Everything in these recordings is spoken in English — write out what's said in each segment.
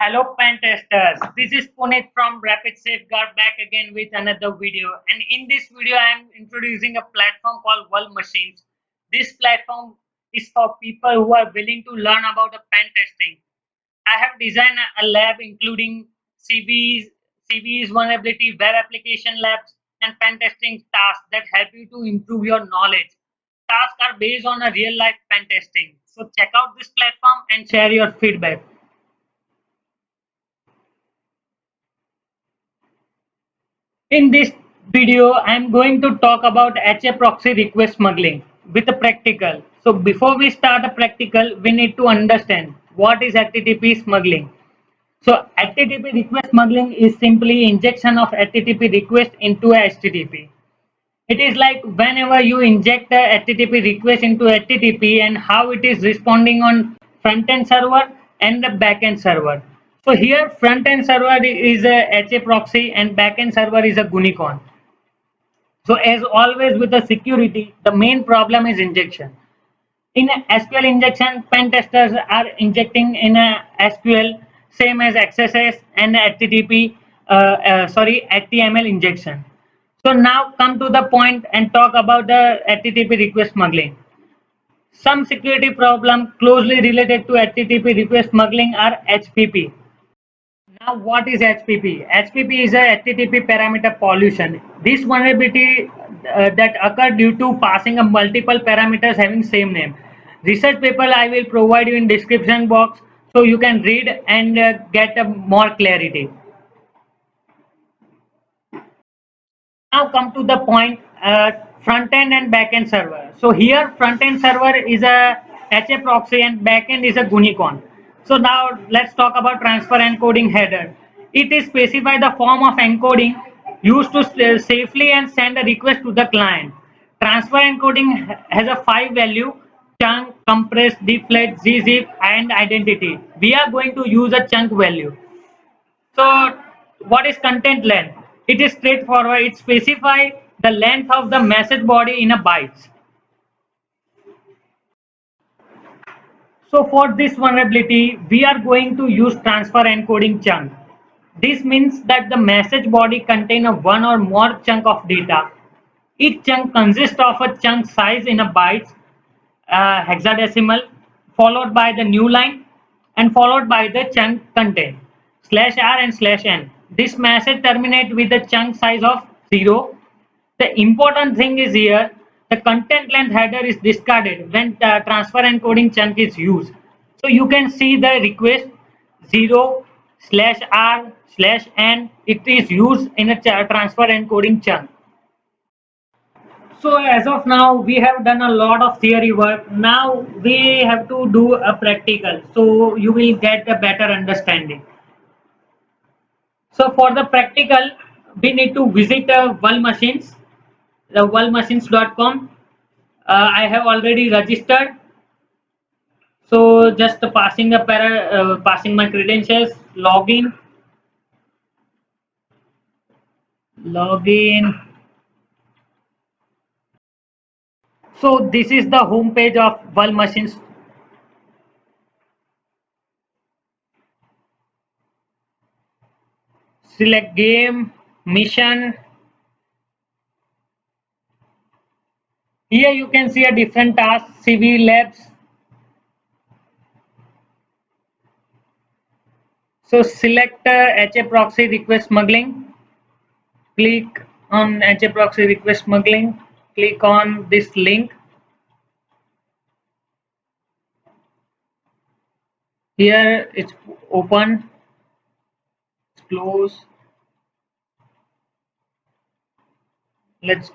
Hello pen testers, this is Puneet from Rapid Safeguard back again with another video, and in this video I am introducing a platform called World Machines. This platform is for people who are willing to learn about the pen testing. I have designed a lab including CVEs, vulnerability, web application labs and pen testing tasks that help you to improve your knowledge. Tasks are based on a real life pen testing. So check out this platform and share your feedback. In this video, I am going to talk about HA proxy request smuggling with a practical. So before we start a practical, we need to understand what is HTTP smuggling. So HTTP request smuggling is simply injection of HTTP request into a HTTP. It is like whenever you inject a HTTP request into HTTP and how it is responding on front end server and the back end server. So here front end server is a HA proxy and back end server is a Gunicon. So as always with the security, the main problem is injection. In a SQL injection, pen testers are injecting in a SQL same as XSS and HTML injection. So now come to the point and talk about the HTTP request smuggling. Some security problem closely related to HTTP request smuggling are HPP. Now, what is HPP? HPP is a HTTP parameter pollution. This vulnerability that occur due to passing of multiple parameters having same name. Research paper I will provide you in description box so you can read and get more clarity. Now come to the point, front end and back end server. So here front end server is a HA proxy and back end is a Gunicon. So now let's talk about transfer encoding header. It is specify the form of encoding used to safely and send a request to the client. Transfer encoding has a 5 value: chunk, compress, deflate, gzip and identity. We are going to use a chunk value. So what is content length? It is straightforward. It specifies the length of the message body in a bytes. So for this vulnerability, we are going to use transfer encoding chunk. This means that the message body contains a one or more chunk of data. Each chunk consists of a chunk size in a bytes, hexadecimal, followed by the new line and followed by the chunk content /r and /n. This message terminates with a chunk size of 0. The important thing is here the content length header is discarded when the transfer encoding chunk is used. So you can see the request 0/r/n. It is used in a transfer encoding chunk. So as of now, we have done a lot of theory work. Now we have to do a practical. So you will get a better understanding. So for the practical, we need to visit World Machines, the worldmachines.com. I have already registered. So just passing my credentials, login. So this is the home page of World Machines. Select game, mission. Here you can see a different task, CV labs. So select HA proxy request smuggling. Click on HA proxy request smuggling. Click on this link. Here it's open, it's close. Let's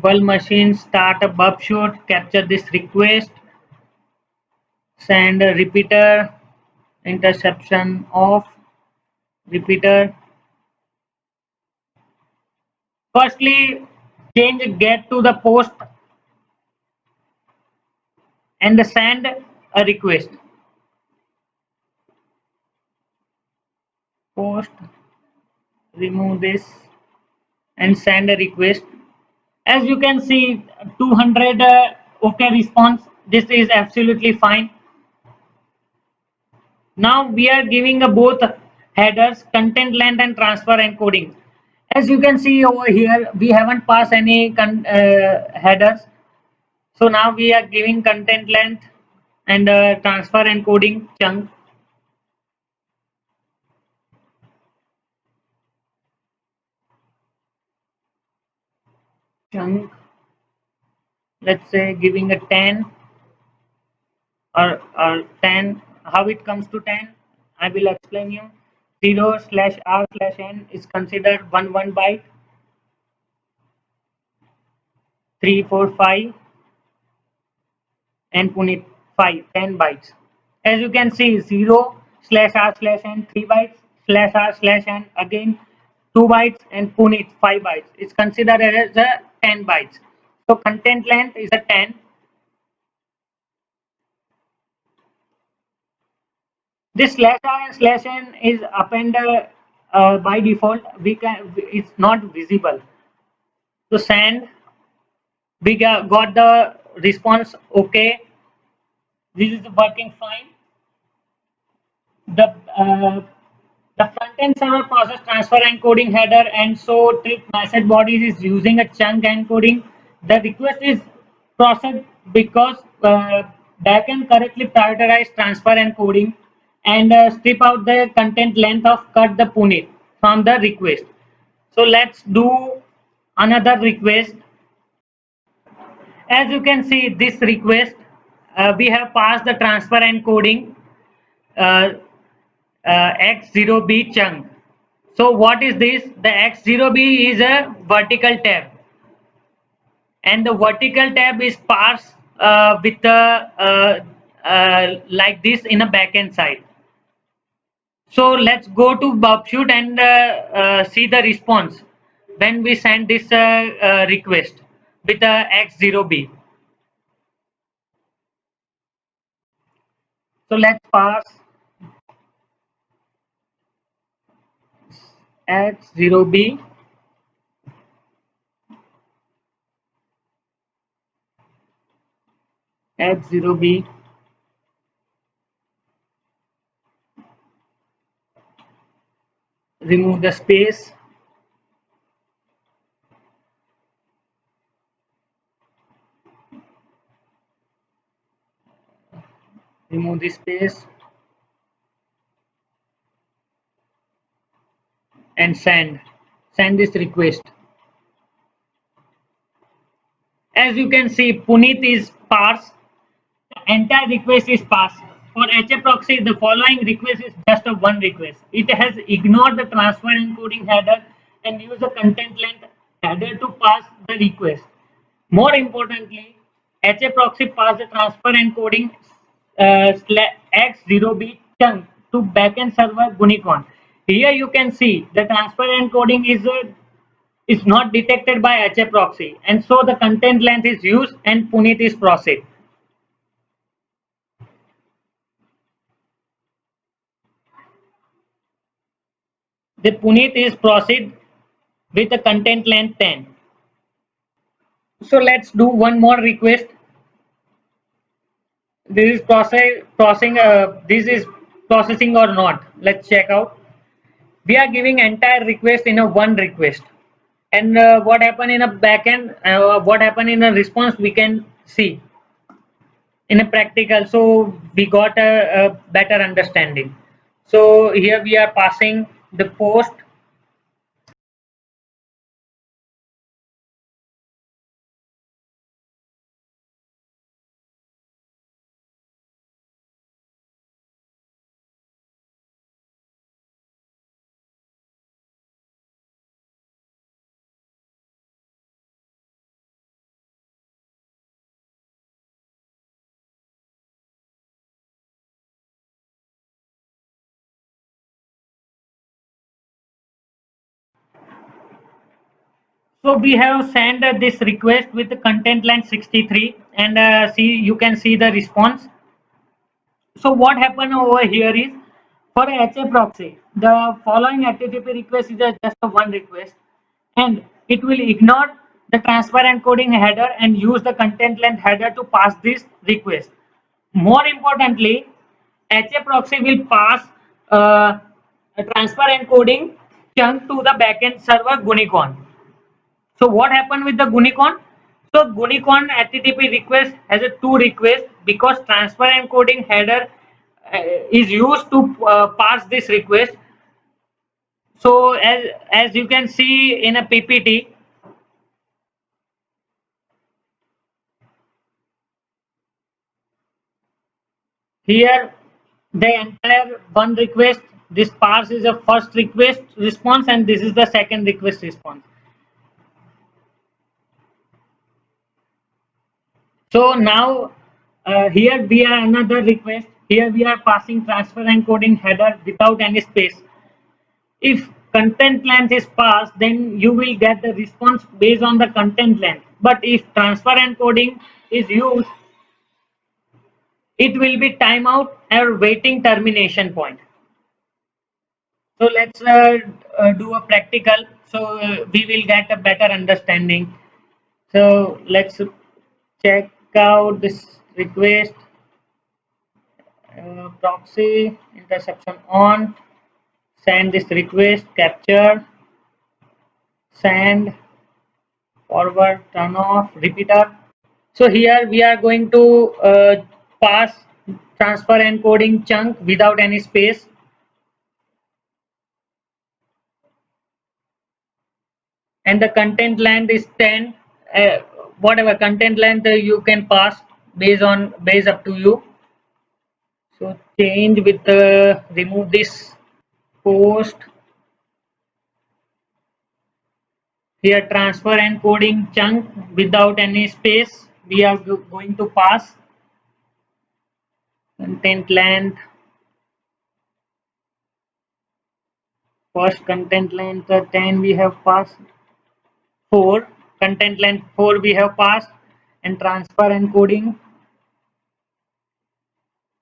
World Machine start a bub shoot, capture this request, send a repeater, interception off, repeater. Firstly, change get to the post and send a request. Post, remove this and send a request. As you can see, 200 OK response. This is absolutely fine. Now we are giving both headers, content length and transfer encoding. As you can see over here, we haven't passed any headers. So now we are giving content length and transfer encoding chunk. Let's say giving a 10 or 10. How it comes to 10? I will explain you. 0/r/n is considered one byte. 3, 4, 5 and Punit 5, 10 bytes. As you can see, 0/r/n 3 bytes, /r/n again 2 bytes, and Punit 5 bytes. It's considered as a 10 bytes. So content length is a 10. This /r and /n is appended by default. It's not visible. So send. We got the response. Okay, this is working fine. The front end server process transfer encoding header and so trip message bodies is using a chunk encoding. The request is processed because backend correctly prioritize transfer encoding and strip out the content length of cut the punit from the request. So let's do another request. As you can see, this request we have passed the transfer encoding uh, X0B chunk. So what is this? The X0B is a vertical tab, and the vertical tab is parsed with like this in a backend side. So let's go to Bubshoot and see the response when we send this request with the X0B. So let's pass X0B X0B. Remove the space. Remove the space and send this request. As you can see, Puneet is parsed. The entire request is passed. For HA proxy, the following request is just a one request. It has ignored the transfer encoding header and used the content length header to pass the request. More importantly, HA proxy passed the transfer encoding X0B chunk to backend server Gunicon. Here you can see the transfer encoding is not detected by HA proxy, and so the content length is used and Puneet is processed. The Puneet is proceed with a content length 10. So let's do one more request. This is this is processing or not. Let's check out. We are giving entire request in a one request, and what happened in a backend, what happened in a response, we can see in a practical. So we got a better understanding. So here we are passing the post. So we have sent this request with the content length 63, and see, you can see the response. So what happened over here is, for a HA proxy, the following HTTP request is just a one request, and it will ignore the transfer encoding header and use the content length header to pass this request. More importantly, HA proxy will pass uh, a transfer encoding chunk to the backend server Gunicon. So what happened with the Gunicon? So Gunicon HTTP request has a two requests because transfer encoding header is used to pass this request. So as you can see in a PPT, here the entire one request, this parse is a first request response and this is the second request response. So now here we are another request. Here we are passing transfer encoding header without any space. If content length is passed, then you will get the response based on the content length. But if transfer encoding is used, it will be timeout or waiting termination point. So let's do a practical so we will get a better understanding. So let's check out this request. Proxy interception on, send this request, capture, send, forward, turn off, repeater. So here we are going to pass transfer encoding chunk without any space, and the content length is 10. Whatever content length you can pass based up to you. So change with remove this post. Here transfer encoding chunk without any space. We are going to pass content length. First content length 10 we have passed. 4 content length 4 we have passed, and transfer encoding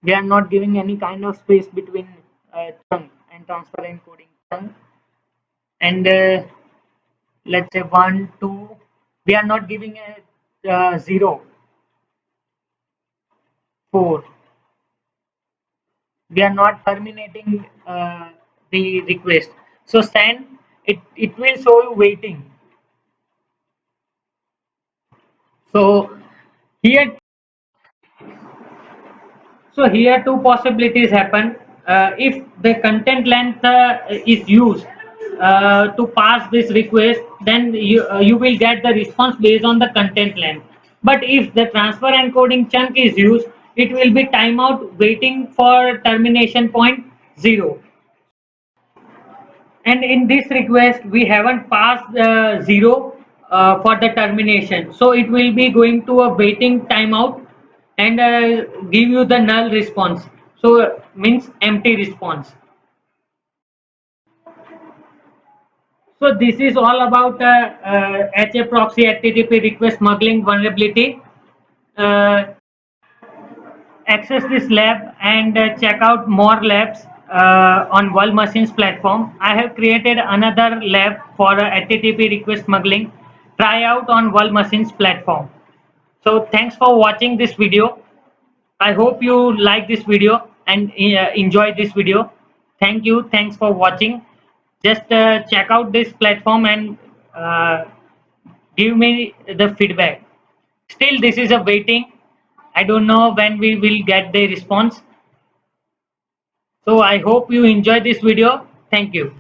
we are not giving any kind of space between chunk and transfer encoding chunk, and let's say 1 2 we are not giving a 0 4 we are not terminating the request. So send, it will show you waiting. So here here two possibilities happen. If the content length is used to pass this request, then you will get the response based on the content length. But if the transfer encoding chunk is used, it will be timeout waiting for termination point 0. And in this request we haven't passed 0 for the termination, so it will be going to a waiting timeout and give you the null response, so means empty response. So this is all about HA proxy HTTP request smuggling vulnerability. uh, Access this lab and check out more labs on World Machines platform. I have created another lab for HTTP request smuggling. Try out on World Machines platform. So thanks for watching this video. I hope you like this video and enjoy this video. Thank you. Thanks for watching. Just check out this platform and uh, give me the feedback. Still, this is a waiting. I don't know when we will get the response. So I hope you enjoy this video. Thank you.